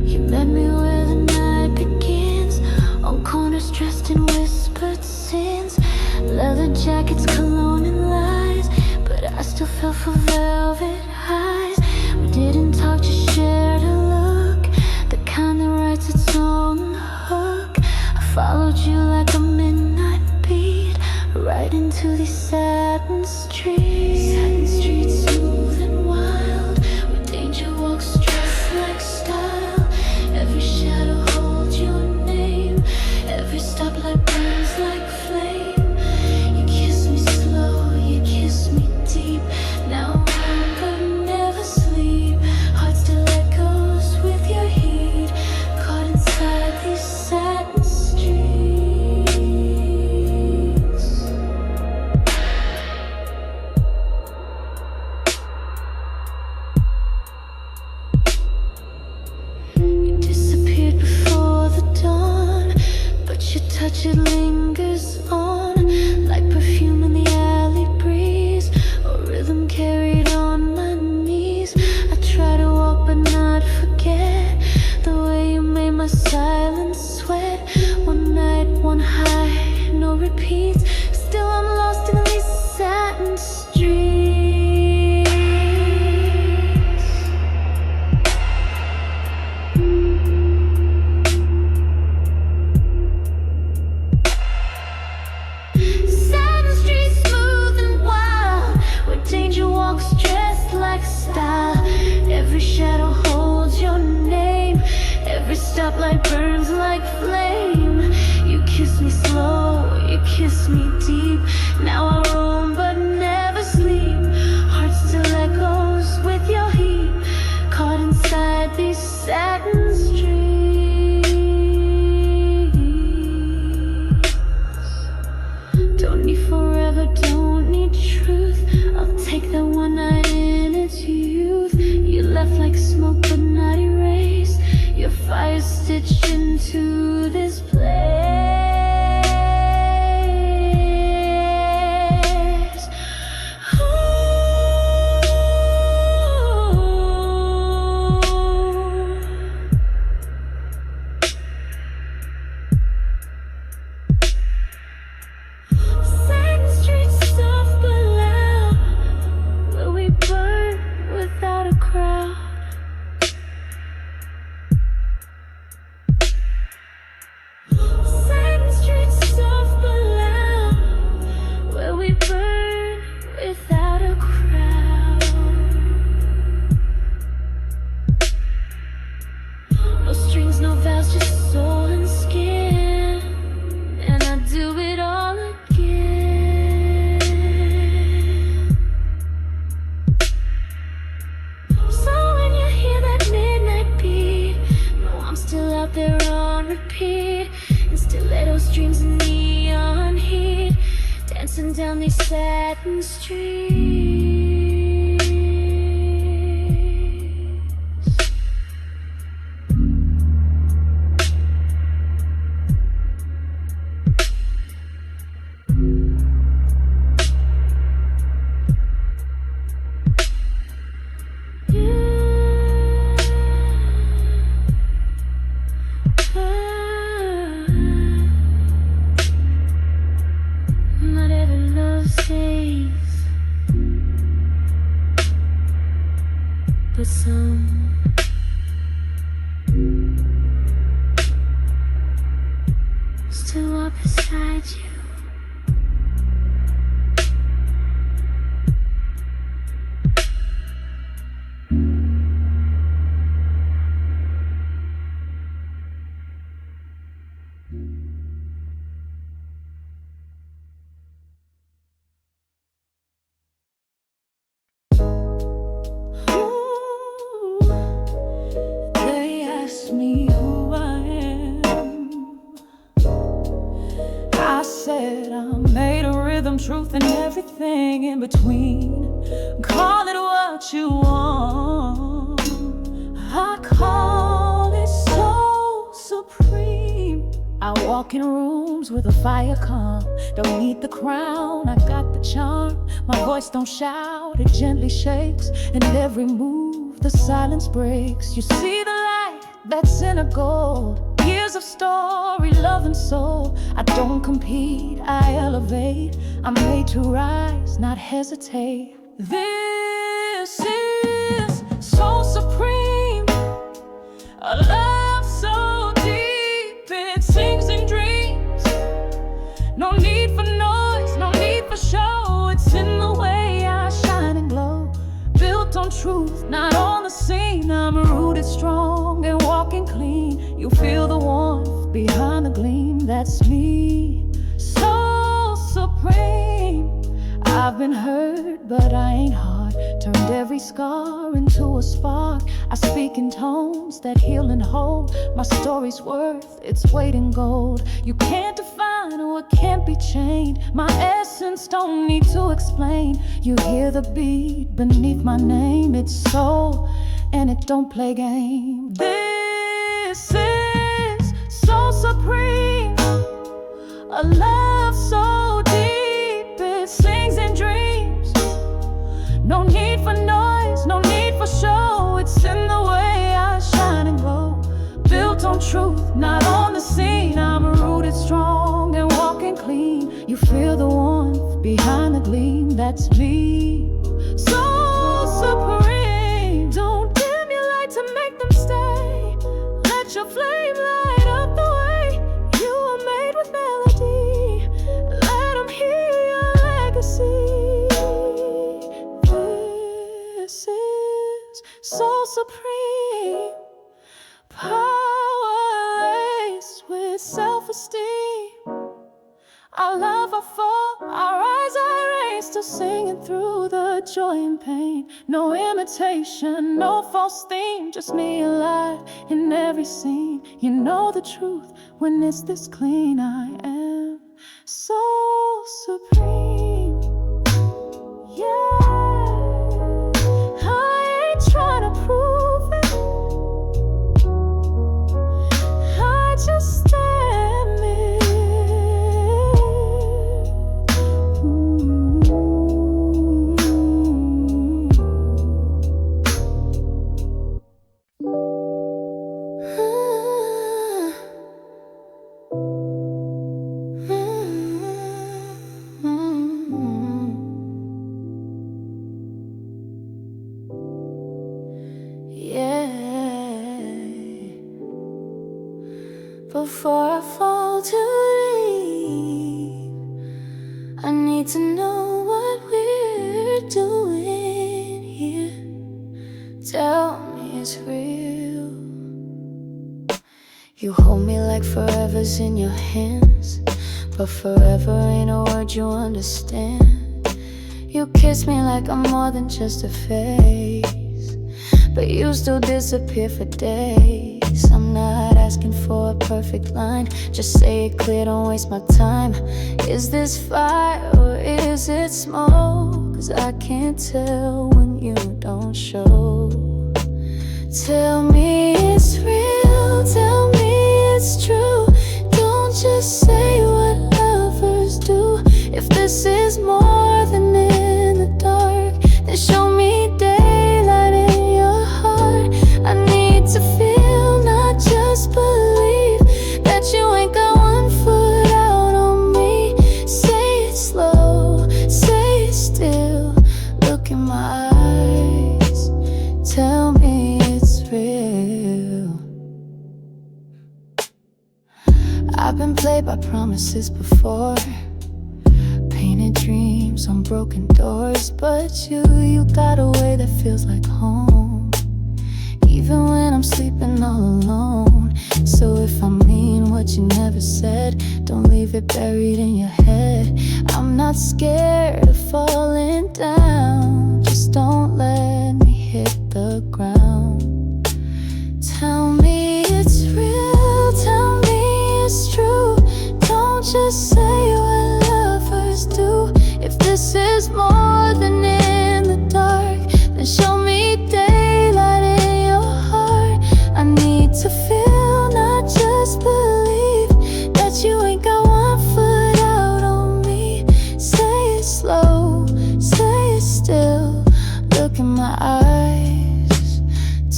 You met me where the night begins, on corners dressed in whispered sins, leather jackets, cologne and lies, but I still fell for velvet eyes. We didn't talk, just shared a look, the kind that writes its own hook. I followed you like a midnight beat, right into these satin streets. Satin streets, smooth and wild, where danger walks dressed like style. Every shadow holds your name, every stoplight burns like flame. You kiss me slow, you kiss me deep. Now I'm but never sleep. Heart still echoes with your heat, caught inside these satin streets. You disappeared before the dawn, but your touch, it lingers on, like perfume in the alley breeze, or rhythm carried on my knees. I try to walk but not forget the way you made my silence sweat. One night, one high, no repeats. Still I'm lost in these satin streets. Satin streets, smooth and wild, where danger walks dressed like style. Every shadow holds your name, every stoplight burns like flame. You kiss me slow, you kiss me deep. Now I roam but never sleep. Heart still echoes with your heat, caught inside these satin streets. Don't need forever, don't need truth. I'll take that one night in its youth. You left like smoke but not erased, your fire stitched into this place. on repeat, and stilettos, dreams, and neon heat, dancing down these satin streets. Not every love stays, but some still walk beside you. They ask me who I am. I said I'm made of rhythm, truth, and everything in between. Call it what you want. I call it so supreme. I walk in rooms with a fire calm. Don't need the crown, I got the charm. My voice don't shout, it gently shakes. In every move, the silence breaks. You see the light that's in a gold. Years of story, love and soul. I don't compete, I elevate. I'm made to rise, not hesitate. This is so supreme, a love so deep it sings in dreams. No need for noise, no need for show. It's in the way I shine and glow. Built on truth, not on the scene. I'm rooted strong and walking clean. You feel the warmth behind the gleam. That's me, so supreme. I've been hurt, but I ain't hard. Turned every scar into a spark. I speak in tones that heal and hold. My story's worth its weight in gold. You can't define what can't be chained. My essence don't need to explain. You hear the beat beneath my name. It's soul, and it don't play game. This is so supreme, a love so deep it sings in dreams. No need for noise, no need for show. It's in the way I shine and glow. Built on truth, not on the scene. I'm rooted strong and walking clean. You feel the warmth behind the gleam. That's me, so supreme. Don't dim your light to make them stay. Let your flame light up the way. You are made with melody. Let them hear your legacy. This is so supreme, power laced with self-esteem. I love, I fall, I rise, I raise, still singing through the joy and pain. No imitation, no false theme, just me alive in every scene. You know the truth when it's this clean. I am so supreme, yeah. I ain't trying to prove it, I just stand it. Before I fall too deep, I need to know what we're doing here. Tell me it's real. You hold me like forever's in your hands, but forever ain't a word you understand. You kiss me like I'm more than just a face, but you still disappear for days. please. I'm not asking for a perfect line, just say it clear, don't waste my time. Is this fire or is it smoke? 'Cause I can't tell when you don't show. Tell me it's real, tell me it's true. Don't just say what lovers do. If this is more than in the dark, then show me daylight in your heart. I need to feel, not just believe, that you ain't got one foot out on me. Say it slow, say it still, look in my eyes, tell me it's real. I've been played by promises before, painted dreams on broken doors, but you got a way that feels like home, even when I'm sleeping all alone. So if I mean what you never said, don't leave it buried in your head. I'm not scared of falling down, just don't let me hit the ground. Tell me it's real, tell me it's true. Don't just say what lovers do. If this is more than in the dark, then show me daylight in your heart. I need to feel, not just believe, that you ain't got one foot out on me. Say it slow, say it still, look in my eyes,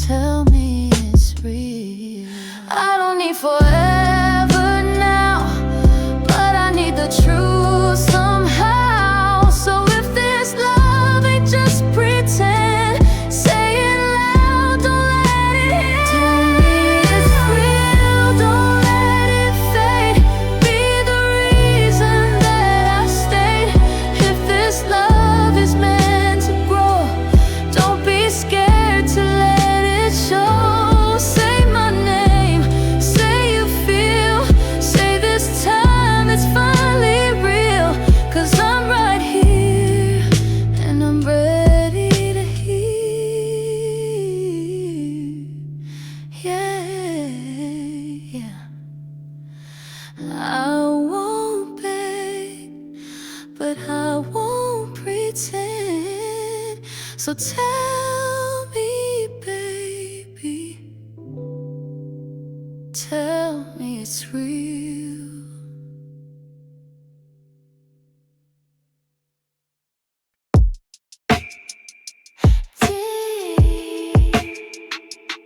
tell me it's real. I don't need forever now, but I need the truth somehow. So if this love ain't just pretend, say it loud, don't let it end. Tell me it's real, don't let it fade. Be the reason that I stayed. If this love is meant to grow, don't be scared to let it show. Say my name, say you feel, say this time it's finally real. 'Cause I'm right here and I'm ready to hear. Yeah, yeah. I won't beg, but I won't pretend. So tell me, baby, tell me it's real.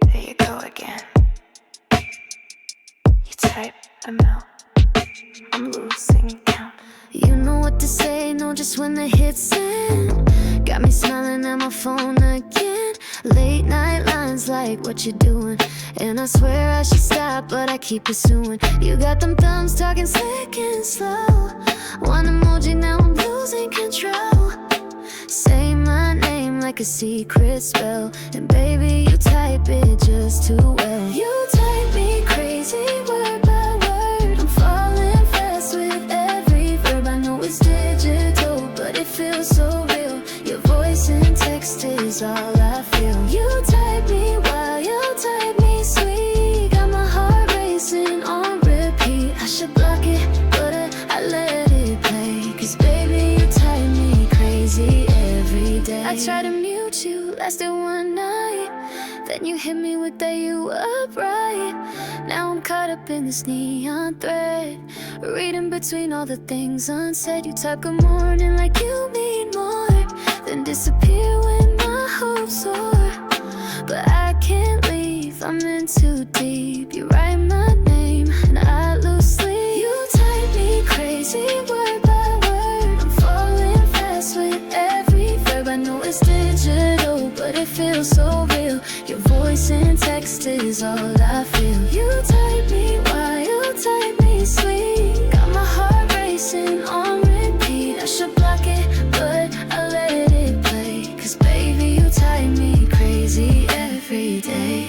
There you go again. You type, I'm out, I'm losing count. You know what to say, know just when the hits end. Got me smiling at my phone again. Late night lines like, what you doing? And I swear I should stop, but I keep pursuing. You got them thumbs talking slick and slow. One emoji, now I'm losing control. Say my name like a secret spell, and baby, you type it just too well. You type me crazy word by word. I'm falling fast with every verb. I know it's digital, but it feels so real. Your voice in text is all I feel. You type me wild, you type me sweet. Got my heart racing on repeat. I should block it, but I let it play. 'Cause baby, you type me crazy every day. I tried to mute you, lasted one night, then you hit me with that you up right. Now I'm caught up in this neon thread, reading between all the things unsaid. You type good morning like you mean more, then disappear when my hopes soar. But I can't leave, I'm in too deep. You write my name and I lose sleep. You type me crazy word by word. I'm falling fast with every verb. I know it's digital, but it feels so real. Your voice in text is all I feel. You type me wild, you type me sweet. Got my heart racing on repeat. I should block it, but I let it play. 'Cause baby, you type me crazy every day.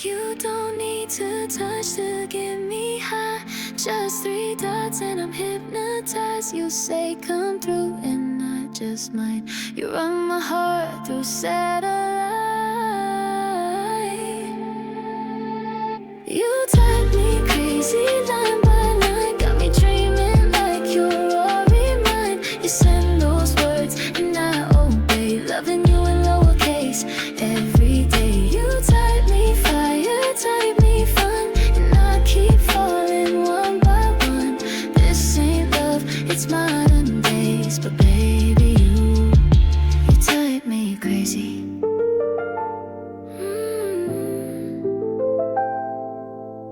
You don't need to touch to get me high. Just 3 dots and I'm hypnotized. You say come through and I just might. You run my heart through satellite. You type me crazy line by line, got me dreaming like you're already mine. You send those words and I obey, loving you in lowercase every day. You type me fire, type me fun, and I keep falling one by one. This ain't love, it's modern days, but baby, you type me crazy.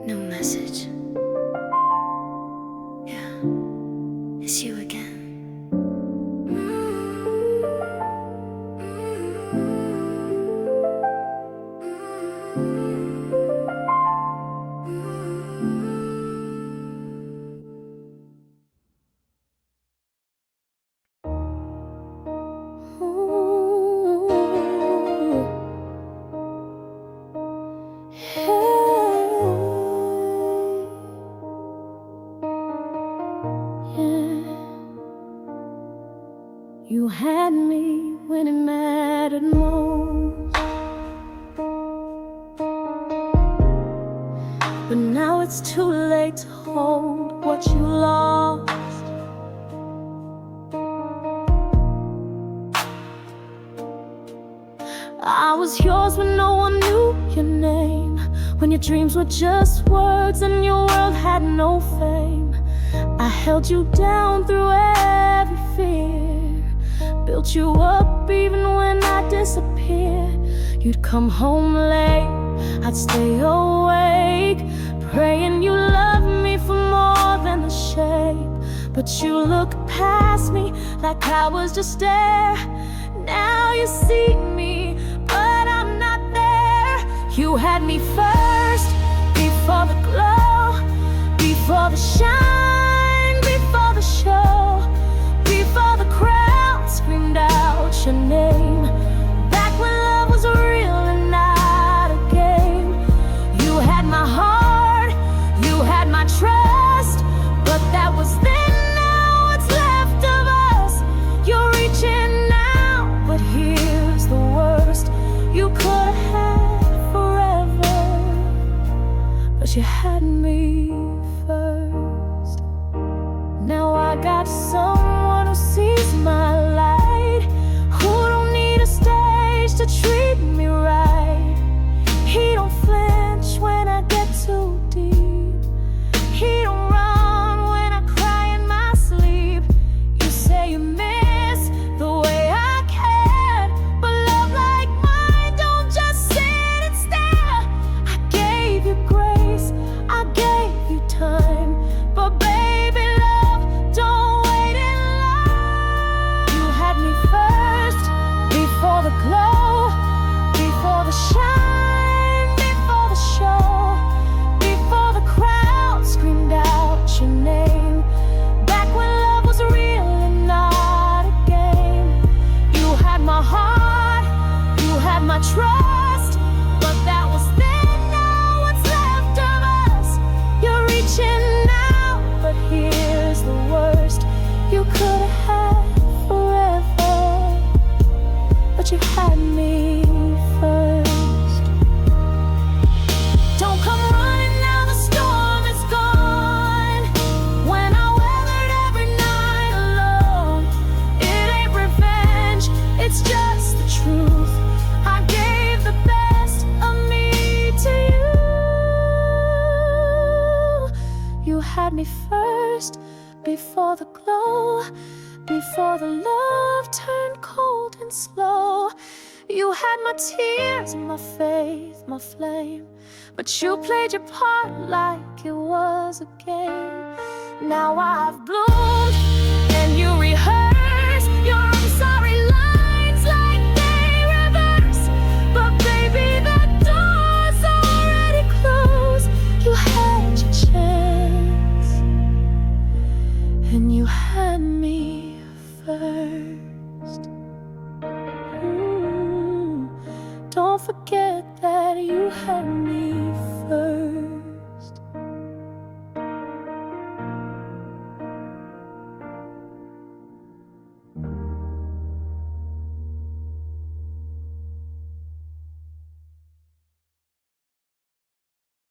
No message. Yeah, it's you again. You had me when it mattered most, but now it's too late to hold what you lost. I was yours when no one knew your name, when your dreams were just words and your world had no fame. I held you down through every fear, built you up even when I disappeared. You'd come home late, I'd stay awake, praying you loved me for more than the shape. But you look past me like I was just there. Now you see me, but I'm not there. You had me first, before the glow, before the shine, before the show, before the crowd screamed out your name. Back when love was real and not a game. You had my heart, you had my trust, but that was then. Now what's left of us? You're reaching now, but here's the worst. You could have had forever, but you had me first. Now I got someone who sees my light, who don't need a stage to treat me right. He don't flinch when I get too deep. He don't run when I cry in my sleep. You say you miss the way I cared, but love like mine don't just sit and stare. I gave you grace, I gave you time, but baby love, don't wait in line. You had me first, before the glow, before the shine, before the show, before the crowd screamed out your name. Back when love was real and not a game. You had my heart, you had my trust, but that was then. Now what's left of us? You're reaching now, but here's the worst. You could have had forever, but you had me first. Don't come running now, the storm is gone. When I weathered every night alone, it ain't revenge, it's just the truth. I gave the best of me to you. You had me first, before the glow, before the love turned cold and slow. You had my tears, my faith, my flame, but you played your part like it was a game. Now I've bloomed and you rehearse your I'm sorry lines like they reverse. But baby, that door's already closed. You had your chance, and you had me first. Don't forget that you had me